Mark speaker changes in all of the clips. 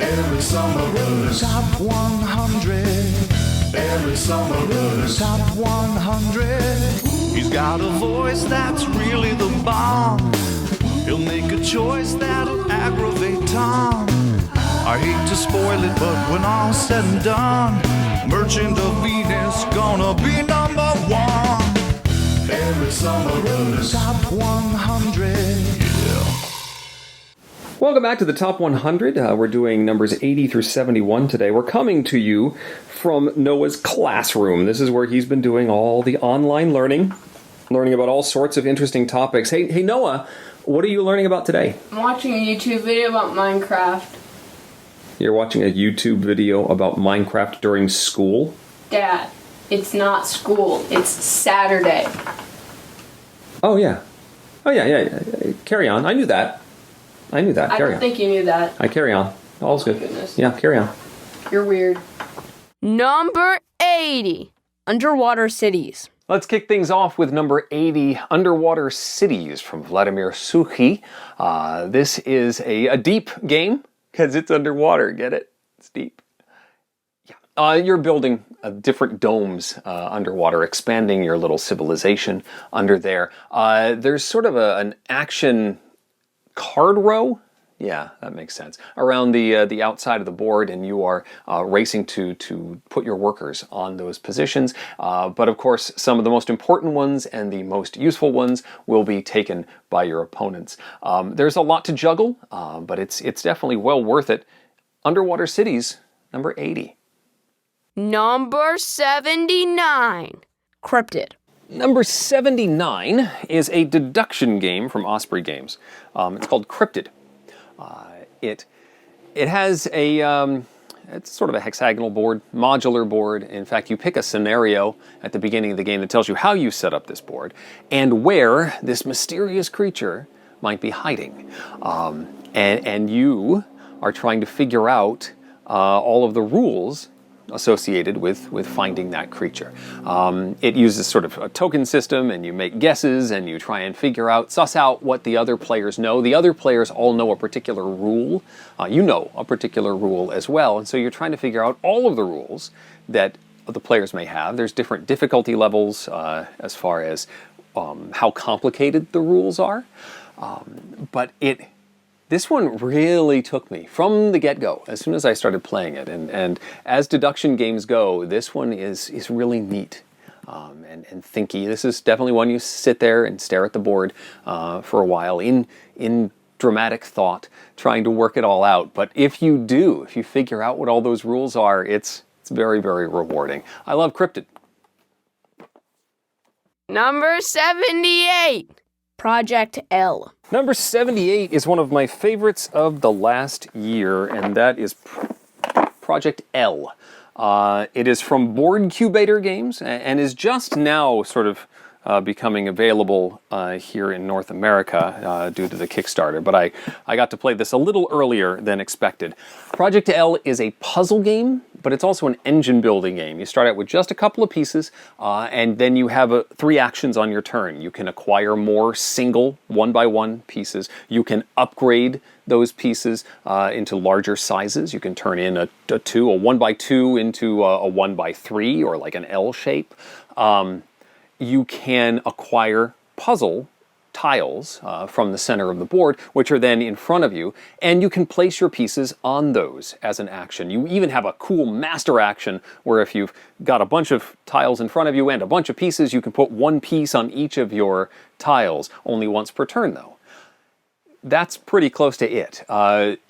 Speaker 1: Every summer Top 100. Every summer Top 100. He's got a voice that's really the bomb. He'll make a choice that'll aggravate Tom. I hate to spoil it, but when all's said and done, Merchant of Venus gonna be number one. Every summer Top 100. Yeah.
Speaker 2: Welcome back to the Top 100. We're doing numbers 80 through 71 today. We're coming to you from Noah's classroom. This is where he's been doing all the online learning about all sorts of interesting topics. Hey Noah, what are you learning about today?
Speaker 3: I'm watching a YouTube video about Minecraft.
Speaker 2: You're watching a YouTube video about Minecraft during school?
Speaker 3: Dad, it's not school. It's Saturday.
Speaker 2: Oh, yeah. Carry on. I knew that. Carry on.
Speaker 3: I don't think you knew that.
Speaker 2: I carry on. All's good.
Speaker 3: Goodness.
Speaker 2: Yeah, carry on.
Speaker 3: You're weird. Number 80. Underwater cities.
Speaker 2: Let's kick things off with number 80, Underwater Cities from Vladimir Suchy. This is a deep game because it's underwater. Get it? It's deep. Yeah. You're building different domes underwater, expanding your little civilization under there. There's sort of an action card row. Yeah, that makes sense. Around the outside of the board, and you are racing to put your workers on those positions. But of course, some of the most important ones and the most useful ones will be taken by your opponents. There's a lot to juggle, but it's definitely well worth it. Underwater Cities, number 80.
Speaker 3: Number 79. Cryptid.
Speaker 2: Number 79 is a deduction game from Osprey Games. It's called Cryptid. It has it's sort of a hexagonal board, modular board. In fact, you pick a scenario at the beginning of the game that tells you how you set up this board and where this mysterious creature might be hiding. And you are trying to figure out all of the rules associated with finding that creature. It uses sort of a token system, and you make guesses and you try and suss out what the other players know. The other players all know a particular rule. You know a particular rule as well, and so you're trying to figure out all of the rules that the players may have. There's different difficulty levels as far as how complicated the rules are, but this one really took me from the get-go as soon as I started playing it. And as deduction games go, this one is really neat and thinky. This is definitely one you sit there and stare at the board for a while in dramatic thought, trying to work it all out. But if you figure out what all those rules are, it's very, very rewarding. I love Cryptid.
Speaker 3: Number 78. Project L.
Speaker 2: Number 78 is one of my favorites of the last year, and that is Project L. It is from Boardcubator Games and is just now sort of becoming available here in North America due to the Kickstarter, but I got to play this a little earlier than expected. Project L is a puzzle game, but it's also an engine building game. You start out with just a couple of pieces, and then you have 3 actions on your turn. You can acquire more single, one-by-one pieces. You can upgrade those pieces into larger sizes. You can turn in a 1x2 into a 1x3, or like an L shape. You can acquire puzzle tiles from the center of the board, which are then in front of you, and you can place your pieces on those as an action. You even have a cool master action where if you've got a bunch of tiles in front of you and a bunch of pieces, you can put one piece on each of your tiles, only once per turn though. That's pretty close to it.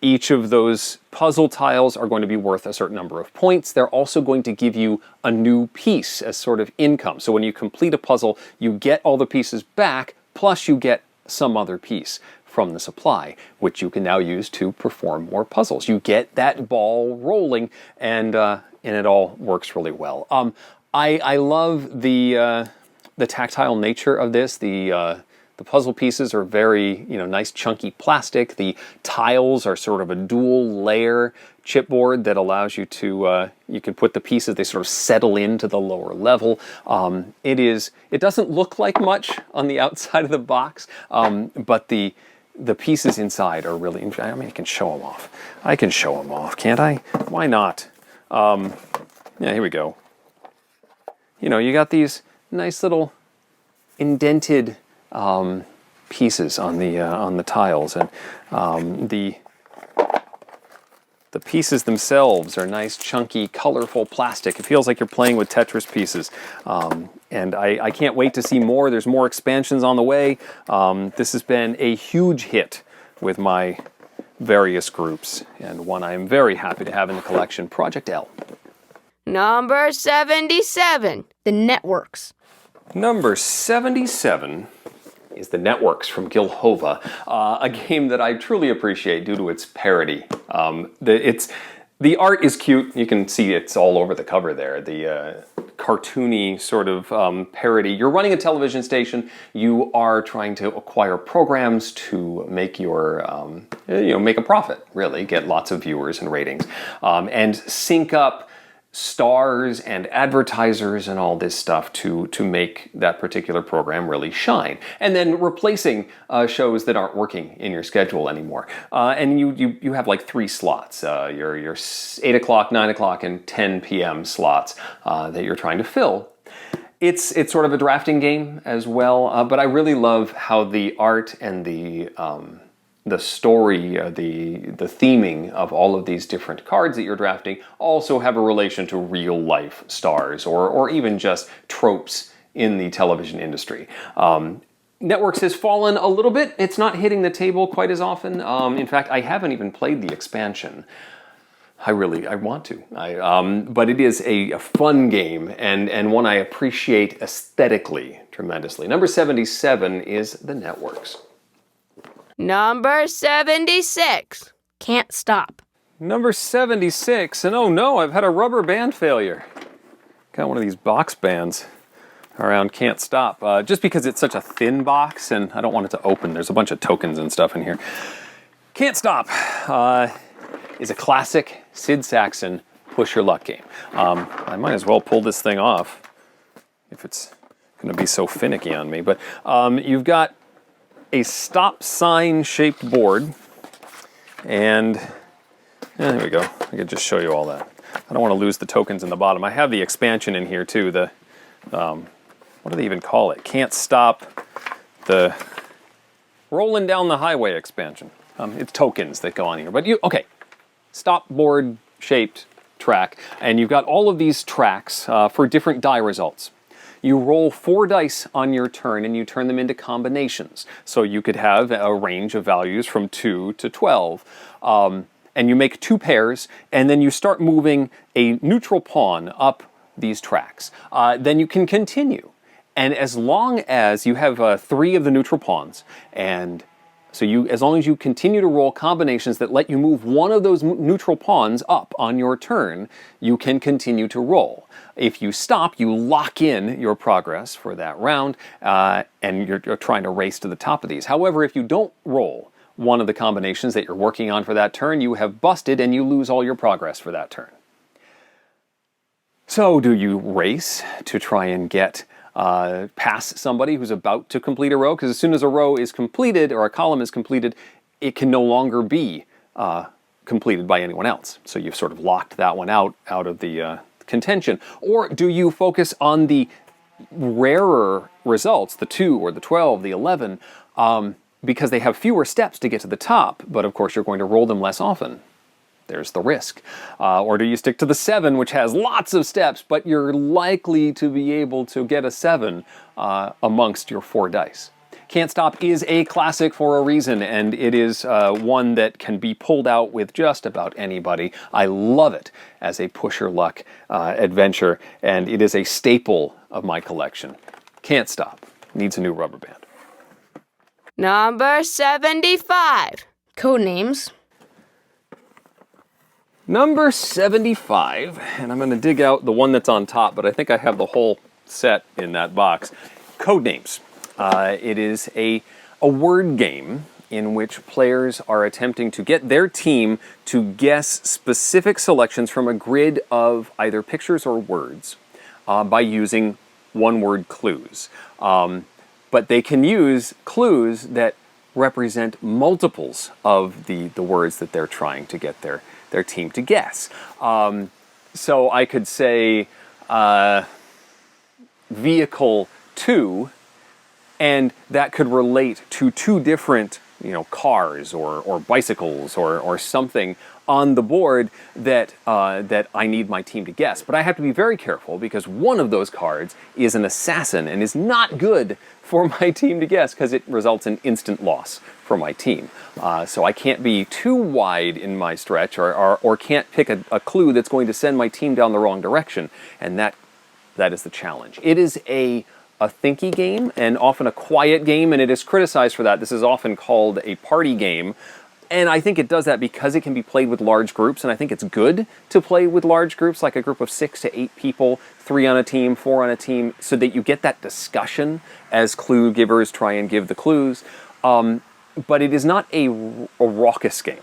Speaker 2: Each of those puzzle tiles are going to be worth a certain number of points. They're also going to give you a new piece as sort of income. So when you complete a puzzle, you get all the pieces back, plus you get some other piece from the supply, which you can now use to perform more puzzles. You get that ball rolling, and it all works really well. I love the tactile nature of this. The puzzle pieces are very, nice chunky plastic. The tiles are sort of a dual layer chipboard that allows you to, you can put the pieces, they sort of settle into the lower level. It doesn't look like much on the outside of the box, but the the pieces inside are really, I mean, I can show them off. I can show them off, can't I? Why not? Yeah, here we go. You know, you got these nice little indented pieces on the tiles, and the pieces themselves are nice, chunky, colorful plastic. It feels like you're playing with Tetris pieces. And I can't wait to see more. There's more expansions on the way. This has been a huge hit with my various groups, and one I am very happy to have in the collection, Project L.
Speaker 4: Number 77, The Networks.
Speaker 2: Number 77 is The Networks from Gilhova, a game that I truly appreciate due to its parody. The art is cute. You can see it's all over the cover there. The cartoony sort of parody. You're running a television station. You are trying to acquire programs to make your, make a profit, really, get lots of viewers and ratings, and sync up stars and advertisers and all this stuff to make that particular program really shine, and then replacing shows that aren't working in your schedule anymore. And you have like 3 slots, your 8 o'clock, 9 o'clock, and 10 p.m. slots that you're trying to fill. It's sort of a drafting game as well, but I really love how the art and the story, the theming of all of these different cards that you're drafting also have a relation to real life stars or even just tropes in the television industry. Networks has fallen a little bit. It's not hitting the table quite as often. In fact, I haven't even played the expansion. I want to. But it is a fun game and one I appreciate aesthetically tremendously. Number 77 is The Networks.
Speaker 4: Number 76, Can't Stop.
Speaker 2: Number 76, and oh no, I've had a rubber band failure. Got one of these box bands around Can't Stop, just because it's such a thin box and I don't want it to open. There's a bunch of tokens and stuff in here. Can't Stop is a classic Sid Saxon push your luck game. I might as well pull this thing off if it's going to be so finicky on me, but you've got a stop sign shaped board, and there we go. I could just show you all that. I don't want to lose the tokens in the bottom. I have the expansion in here too. The what do they even call it? Can't Stop, the rolling down the highway expansion. It's tokens that go on here. But okay, stop board shaped track, and you've got all of these tracks for different die results. You roll 4 dice on your turn and you turn them into combinations. So you could have a range of values from 2 to 12. And you make 2 pairs, and then you start moving a neutral pawn up these tracks. Then you can continue. And as long as you have 3 of the neutral pawns, and so as long as you continue to roll combinations that let you move one of those neutral pawns up on your turn, you can continue to roll. If you stop, you lock in your progress for that round, and you're trying to race to the top of these. However, if you don't roll one of the combinations that you're working on for that turn, you have busted and you lose all your progress for that turn. So do you race to try and get past somebody who's about to complete a row? Because as soon as a row is completed or a column is completed, it can no longer be completed by anyone else. So you've sort of locked that one out of the contention. Or do you focus on the rarer results, the 2 or the 12, the 11, because they have fewer steps to get to the top, but of course you're going to roll them less often. There's the risk. Or do you stick to the 7, which has lots of steps, but you're likely to be able to get a 7 amongst your 4 dice? Can't Stop is a classic for a reason, and it is one that can be pulled out with just about anybody. I love it as a push your luck adventure, and it is a staple of my collection. Can't Stop. Needs a new rubber band.
Speaker 4: Number 75, Codenames.
Speaker 2: Number 75, and I'm going to dig out the one that's on top, but I think I have the whole set in that box. Codenames. It is a word game in which players are attempting to get their team to guess specific selections from a grid of either pictures or words by using one-word clues. But they can use clues that represent multiples of the words that they're trying to get their team to guess. So I could say vehicle 2, and that could relate to two different, cars or bicycles or something on the board that I need my team to guess. But I have to be very careful because one of those cards is an assassin and is not good for my team to guess because it results in instant loss for my team. So I can't be too wide in my stretch or can't pick a clue that's going to send my team down the wrong direction. And that is the challenge. It is a thinky game and often a quiet game, and it is criticized for that. This is often called a party game. And I think it does that because it can be played with large groups, and I think it's good to play with large groups, like a group of 6 to 8 people, 3 on a team, 4 on a team, so that you get that discussion as clue givers try and give the clues. But it is not a raucous game.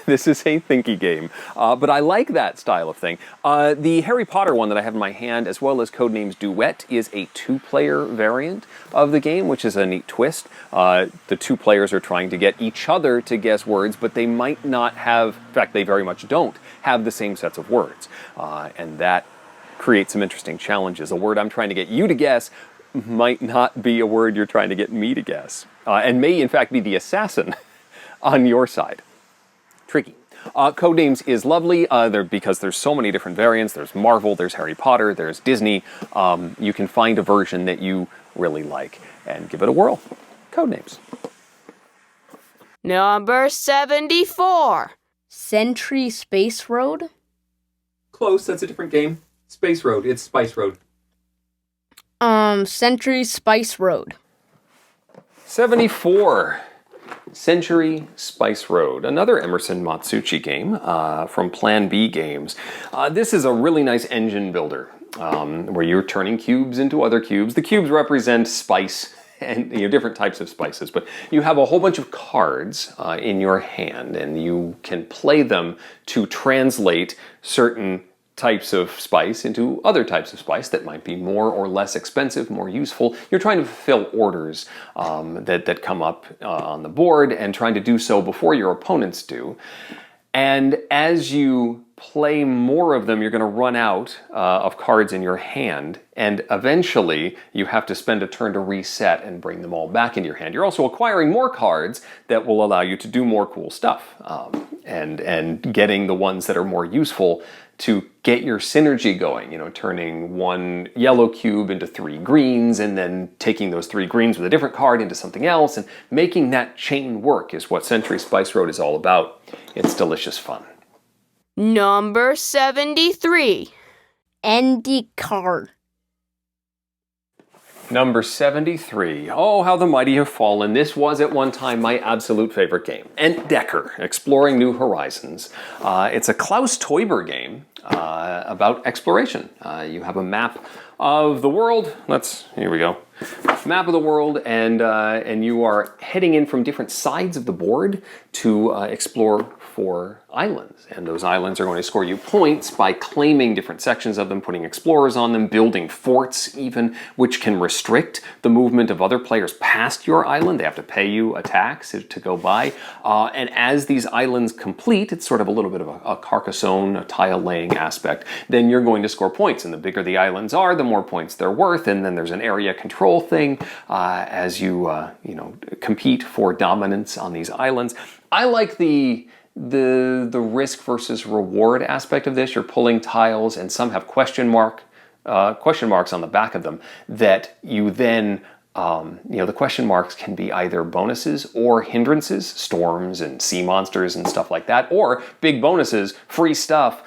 Speaker 2: This is a thinky game, but I like that style of thing. The Harry Potter one that I have in my hand, as well as Codenames Duet, is a 2-player variant of the game, which is a neat twist. The 2 players are trying to get each other to guess words, but they might not have, in fact, they very much don't have the same sets of words. And that creates some interesting challenges. A word I'm trying to get you to guess might not be a word you're trying to get me to guess, and may, in fact, be the assassin on your side. Tricky. Codenames is lovely because there's so many different variants. There's Marvel, there's Harry Potter, there's Disney. You can find a version that you really like and give it a whirl. Codenames.
Speaker 4: Number 74.
Speaker 5: Century Space Road?
Speaker 2: Close, that's a different game. Space Road, it's Spice Road.
Speaker 5: Century Spice Road.
Speaker 2: 74. Century Spice Road, another Emerson Matsuuchi game from Plan B Games. This is a really nice engine builder where you're turning cubes into other cubes. The cubes represent spice and different types of spices, but you have a whole bunch of cards in your hand, and you can play them to translate certain types of spice into other types of spice that might be more or less expensive, more useful. You're trying to fulfill orders that come up on the board and trying to do so before your opponents do. And as you play more of them, you're going to run out of cards in your hand, and eventually you have to spend a turn to reset and bring them all back into your hand. You're also acquiring more cards that will allow you to do more cool stuff, and getting the ones that are more useful to get your synergy going, turning 1 yellow cube into 3 greens, and then taking those 3 greens with a different card into something else, and making that chain work is what Century Spice Road is all about. It's delicious fun.
Speaker 4: Number 73.
Speaker 5: Andy Car.
Speaker 2: Number 73. Oh, how the mighty have fallen. This was at one time my absolute favorite game. Entdecker, Exploring New Horizons. It's a Klaus Teuber game about exploration. You have a map of the world. Here we go. Map of the world, and you are heading in from different sides of the board to explore 4 islands. And those islands are going to score you points by claiming different sections of them, putting explorers on them, building forts even, which can restrict the movement of other players past your island. They have to pay you a tax to go by. And as these islands complete, it's sort of a little bit of a Carcassonne, a tile-laying aspect, then you're going to score points. And the bigger the islands are, the more points they're worth. And then there's an area control thing as you compete for dominance on these islands. I like the risk versus reward aspect of this. You're pulling tiles, and some have question marks on the back of them that you then, the question marks can be either bonuses or hindrances, storms and sea monsters and stuff like that, or big bonuses, free stuff.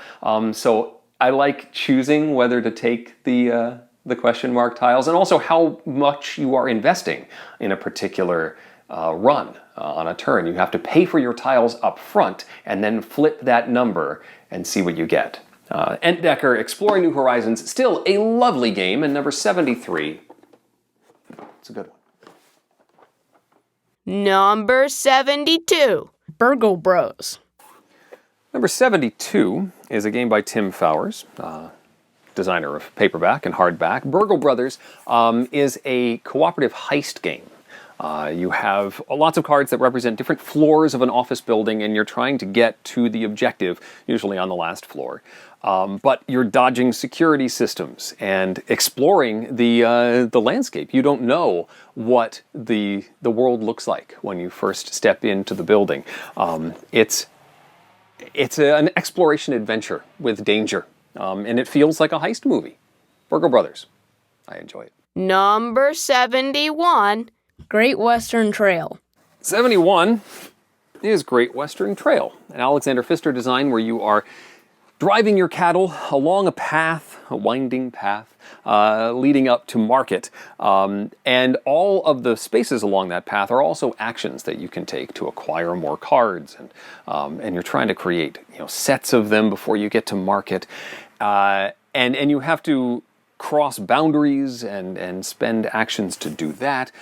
Speaker 2: So I like choosing whether to take the question mark tiles, and also how much you are investing in a particular run on a turn. You have to pay for your tiles up front and then flip that number and see what you get. Entdecker, Exploring New Horizons, still a lovely game, and number 73. It's a good one.
Speaker 4: Number 72.
Speaker 5: Burgle Bros.
Speaker 2: Number 72 is a game by Tim Fowers, designer of paperback and hardback. Burgle Brothers is a cooperative heist game. You have lots of cards that represent different floors of an office building, and you're trying to get to the objective, usually on the last floor. But you're dodging security systems and exploring the landscape. You don't know what the world looks like when you first step into the building. It's an exploration adventure with danger, and it feels like a heist movie. Virgo Brothers. I enjoy it.
Speaker 4: Number 71.
Speaker 5: Great Western Trail.
Speaker 2: 71 is Great Western Trail, an Alexander Pfister design where you are driving your cattle along a path, a winding path, leading up to market. And all of the spaces along that path are also actions that you can take to acquire more cards. And you're trying to create sets of them before you get to market. And you have to cross boundaries and spend actions to do that.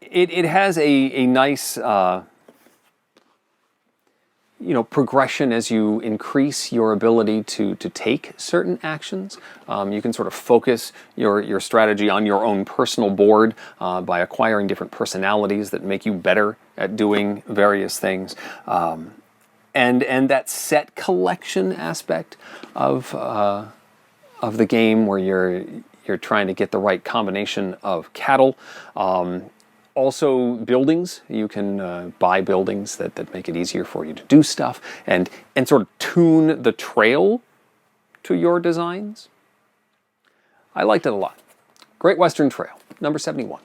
Speaker 2: It has a nice progression as you increase your ability to take certain actions. You can sort of focus your strategy on your own personal board by acquiring different personalities that make you better at doing various things. And that set collection aspect of the game, where you're trying to get the right combination of cattle. Also buildings. You can buy buildings that make it easier for you to do stuff and sort of tune the trail to your designs. I liked it a lot. Great Western Trail, number 71.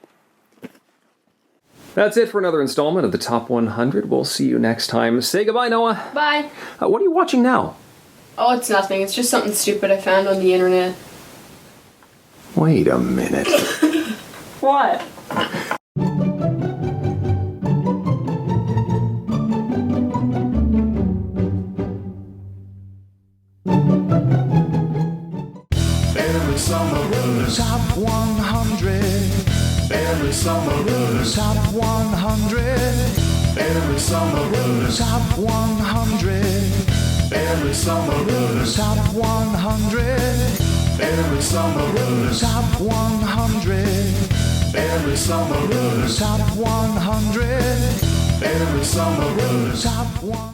Speaker 2: That's it for another installment of the Top 100. We'll see you next time. Say goodbye, Noah.
Speaker 3: Bye.
Speaker 2: What are you watching now?
Speaker 3: Oh, it's nothing. It's just something stupid I found on the internet.
Speaker 2: Wait a minute.
Speaker 3: What?
Speaker 1: Every summer, Top 100. Every summer, Top 100. Every summer, Top 100. Every summer, Top 100. Every summer, Top 100. Every summer, Top 100. Every summer, Top 100.